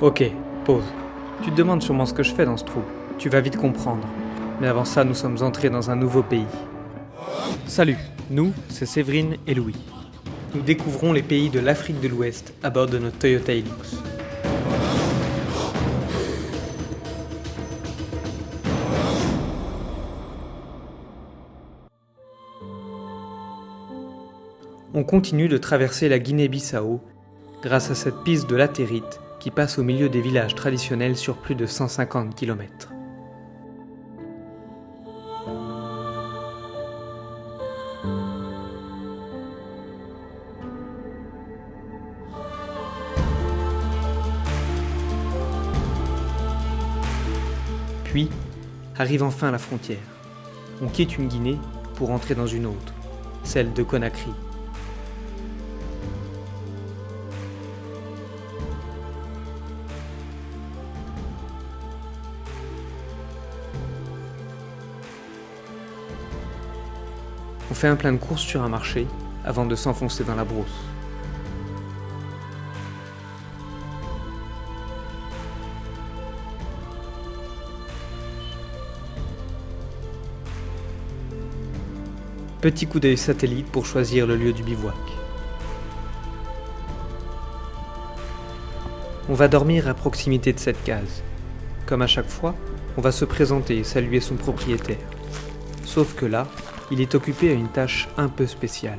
Ok, pause. Tu te demandes sûrement ce que je fais dans ce trou. Tu vas vite comprendre. Mais avant ça, nous sommes entrés dans un nouveau pays. Salut, nous, c'est Séverine et Louis. Nous découvrons les pays de l'Afrique de l'Ouest à bord de notre Toyota Hilux. On continue de traverser la Guinée-Bissau grâce à cette piste de latérite qui passe au milieu des villages traditionnels sur plus de 150 km. Puis, arrive enfin la frontière. On quitte une Guinée pour entrer dans une autre, celle de Conakry. On fait un plein de courses sur un marché avant de s'enfoncer dans la brousse. Petit coup d'œil satellite pour choisir le lieu du bivouac. On va dormir à proximité de cette case. Comme à chaque fois, on va se présenter et saluer son propriétaire. Sauf que là, il est occupé à une tâche un peu spéciale.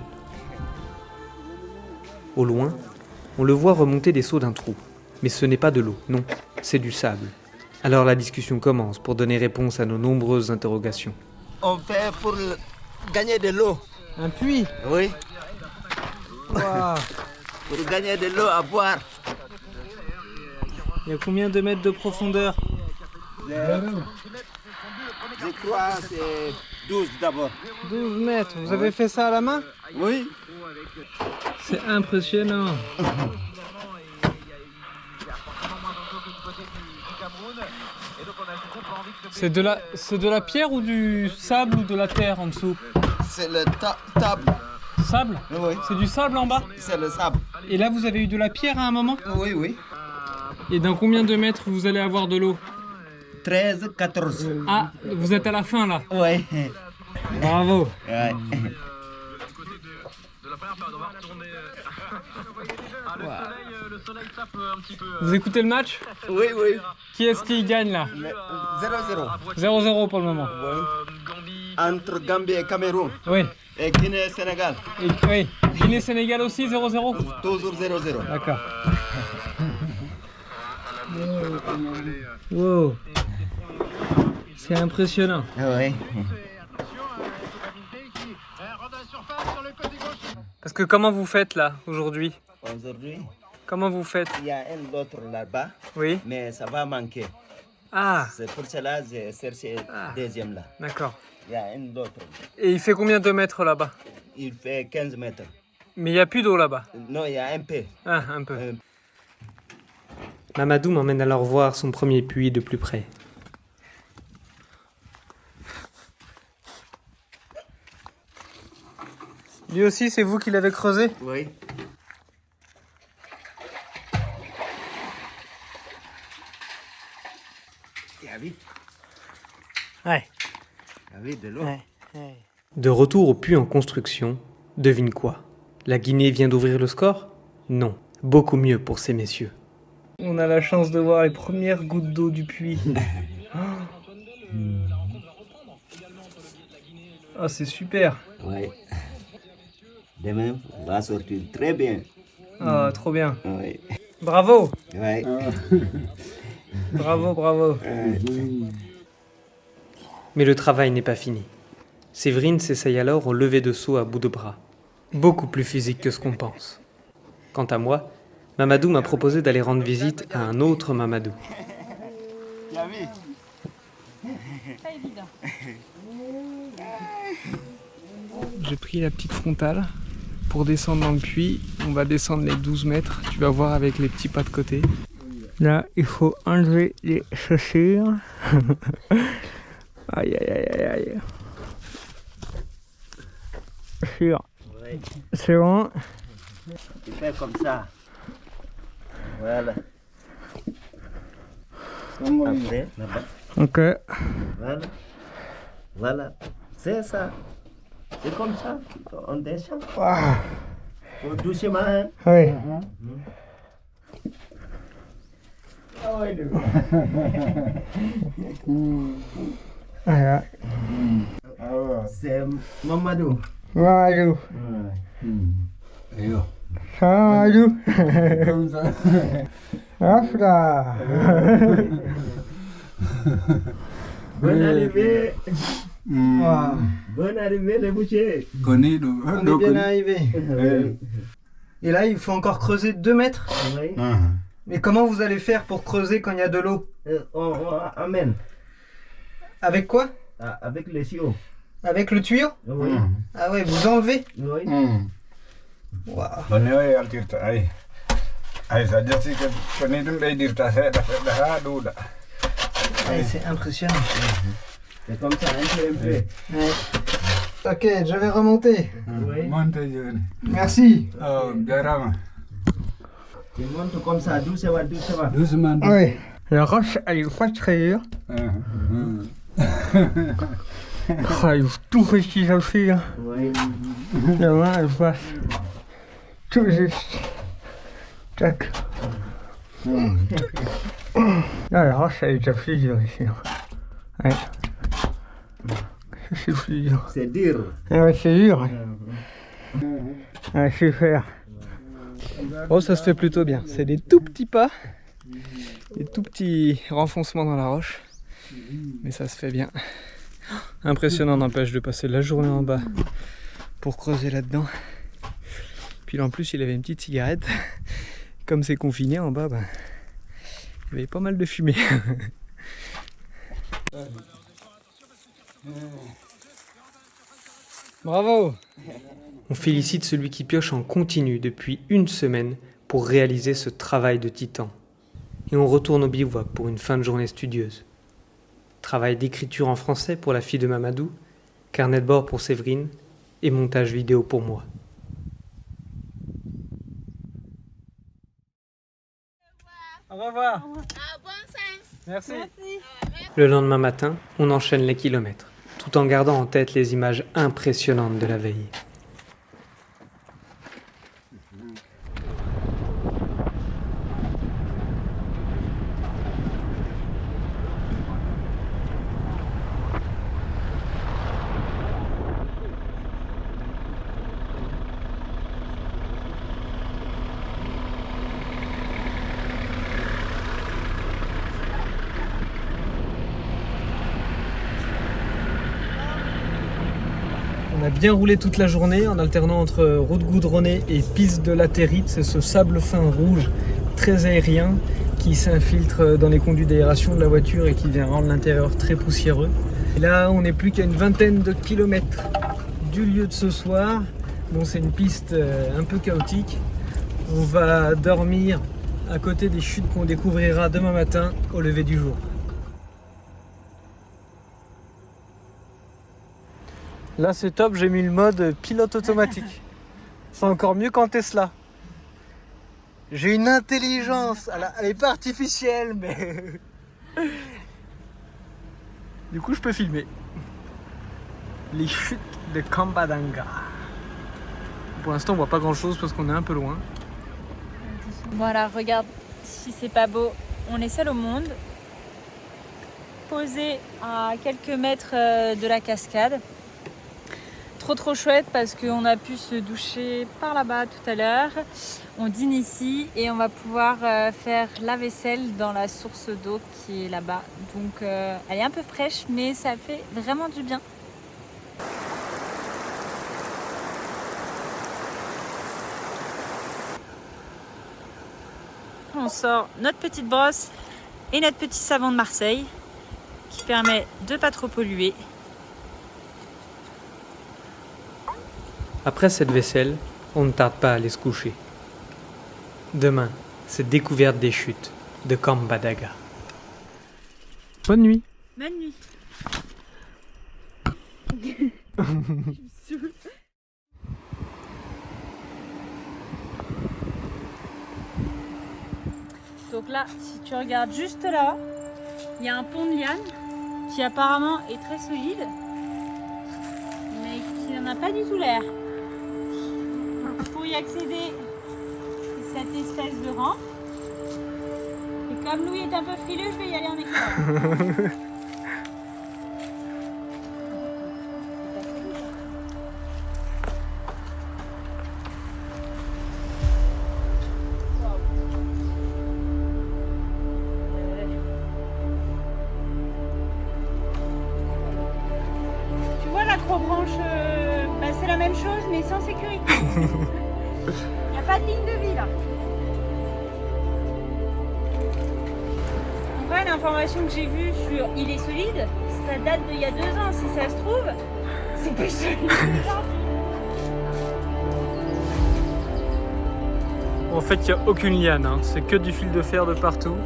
Au loin, on le voit remonter des seaux d'un trou. Mais ce n'est pas de l'eau, non, c'est du sable. Alors la discussion commence pour donner réponse à nos nombreuses interrogations. On fait pour gagner de l'eau. Un puits? Oui, Waouh. pour gagner de l'eau à boire. Il y a combien de mètres de profondeur? Je crois que c'est 12 d'abord. 12 mètres. Vous avez fait ça à la main? Oui, C'est impressionnant. C'est de la pierre ou du sable ou de la terre en dessous? c'est le table. Sable? Oui, C'est du sable en bas? c'est le sable. Et là, vous avez eu de la pierre à un moment? Oui, oui. Et dans combien de mètres vous allez avoir de l'eau? 13, 14. Ah, vous êtes à la fin là. Oui. Bravo. Ouais. Vous écoutez le match? Oui, oui. Qui est-ce qui gagne là? 0-0. 0-0 pour le moment. Oui. Entre Gambie et Cameroun. Oui. Et Guinée et Sénégal. Et, oui. Guinée-Sénégal aussi 0-0? Toujours 0-0. D'accord. Wow. C'est impressionnant. Oui. Parce que comment vous faites là aujourd'hui? Aujourd'hui, Comment vous faites? il y a un autre là-bas, Oui. mais ça va manquer. Ah, C'est pour cela que j'ai cherché deuxième là. d'accord. Il y a un autre. Et il fait combien de mètres là-bas? Il fait 15 mètres. Mais il n'y a plus d'eau là-bas. Non, il y a un peu. Ah, un peu. Mamadou m'emmène alors voir son premier puits de plus près. Lui aussi, c'est vous qui l'avez creusé? Oui. Il y a vu? Ouais. Il y a vu de l'eau? De retour au puits en construction, devine quoi? La Guinée vient d'ouvrir le score? Non, beaucoup mieux pour ces messieurs. On a la chance de voir les premières gouttes d'eau du puits. Ah, c'est super. Oui. Demain, on va sortir très bien. Ah, trop bien. Oui. Bravo. Oui. Bravo, bravo. Mais le travail n'est pas fini. Séverine s'essaye alors au lever de seau à bout de bras. Beaucoup plus physique que ce qu'on pense. Quant à moi, Mamadou m'a proposé d'aller rendre visite à un autre Mamadou. Tu as vu? Pas évident. J'ai pris la petite frontale pour descendre dans le puits. On va descendre les 12 mètres. Tu vas voir avec les petits pas de côté. Là, il faut enlever les chaussures. Aïe, aïe, aïe, aïe, aïe. Sûr. Oui. C'est bon. Tu fais comme ça. Voilà. Après, là-bas. Ok. Voilà. Voilà. C'est ça. C'est comme ça qu'on descend. Ah, Faut doucement, hein. oui. Voilà. C'est Mamadou. Mamadou. Ouais. Mamadou. Comme ça. Hop là. Bonne arrivée. Wow. Bonne arrivée, les bouchers. On est bien arrivé. Oui. Et là, il faut encore creuser 2 mètres. Oui. Mais comment vous allez faire pour creuser quand il y a de l'eau? On amène. Avec quoi? Avec les chiots. Avec le tuyau? Oui. Ah ouais, vous enlevez? Oui. Wow. Ouais, c'est impressionnant. C'est comme ça, un peu. Ouais. Ok, je vais remonter. Oui. Merci. Tu montes comme ça, doucement. Oui. La roche, elle est pas très dure. Ah, il faut tout réussir à faire. Oui. La main, elle passe tout juste. Tac. Ah, la roche, elle est déjà plus dure ici. Ouais. C'est plus dur. C'est dur. Ah ouais, c'est dur. Ouais, super. Oh, ça se fait plutôt bien. C'est des tout petits pas, des tout petits renfoncements dans la roche, mais ça se fait bien. Impressionnant, n'empêche, de passer la journée en bas pour creuser là-dedans. Puis là, en plus, il avait une petite cigarette. Comme c'est confiné en bas, ben, il y avait pas mal de fumée. Bravo! On félicite celui qui pioche en continu depuis 1 semaine pour réaliser ce travail de titan. Et on retourne au bivouac pour une fin de journée studieuse. Travail d'écriture en français pour la fille de Mamadou, carnet de bord pour Séverine et montage vidéo pour moi. Au revoir. Merci. Le lendemain matin, on enchaîne les kilomètres, tout en gardant en tête les images impressionnantes de la veille. On a bien roulé toute la journée en alternant entre route goudronnée et piste de latérite. C'est ce sable fin rouge très aérien qui s'infiltre dans les conduits d'aération de la voiture et qui vient rendre l'intérieur très poussiéreux. Et là, on n'est plus qu'à une vingtaine de kilomètres du lieu de ce soir. Bon, c'est une piste un peu chaotique. On va dormir à côté des chutes qu'on découvrira demain matin au lever du jour. Là c'est top, j'ai mis le mode pilote automatique. C'est encore mieux qu'en Tesla. J'ai une intelligence, elle est pas artificielle mais... Du coup je peux filmer. Les chutes de Kambadanga. Pour l'instant on voit pas grand chose parce qu'on est un peu loin. Voilà, regarde si c'est pas beau. On est seul au monde. Posé à quelques mètres de la cascade. Trop chouette parce qu'on a pu se doucher par là-bas tout à l'heure. On dîne ici et on va pouvoir faire la vaisselle dans la source d'eau qui est là-bas. Donc elle est un peu fraîche mais ça fait vraiment du bien. On sort notre petite brosse et notre petit savon de Marseille qui permet de pas trop polluer. Après cette vaisselle, on ne tarde pas à aller se coucher. Demain, c'est découverte des chutes de Kambadanga. Bonne nuit. Bonne nuit. Donc là, si tu regardes juste là, Il y a un pont de liane qui apparemment est très solide, mais qui n'en a pas du tout l'air. Pour y accéder, c'est cette espèce de rampe. Et comme Louis est un peu frileux, je vais y aller en équipage. L'acrobranche, c'est la même chose mais sans sécurité. Il n'y a pas de ligne de vie là. En vrai, l'information que j'ai vue sur Il est solide, ça date d'il y a 2 ans. Si ça se trouve, c'est plus solide qu'aujourd'hui. En fait, il n'y a aucune liane, hein. C'est que du fil de fer de partout.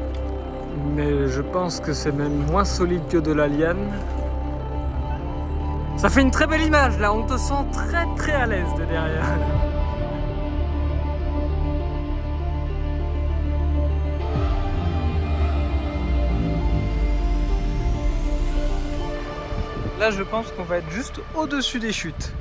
Mais je pense que c'est même moins solide que de la liane. Ça fait une très belle image là, on te sent très à l'aise de derrière. Là je pense qu'on va être juste au-dessus des chutes.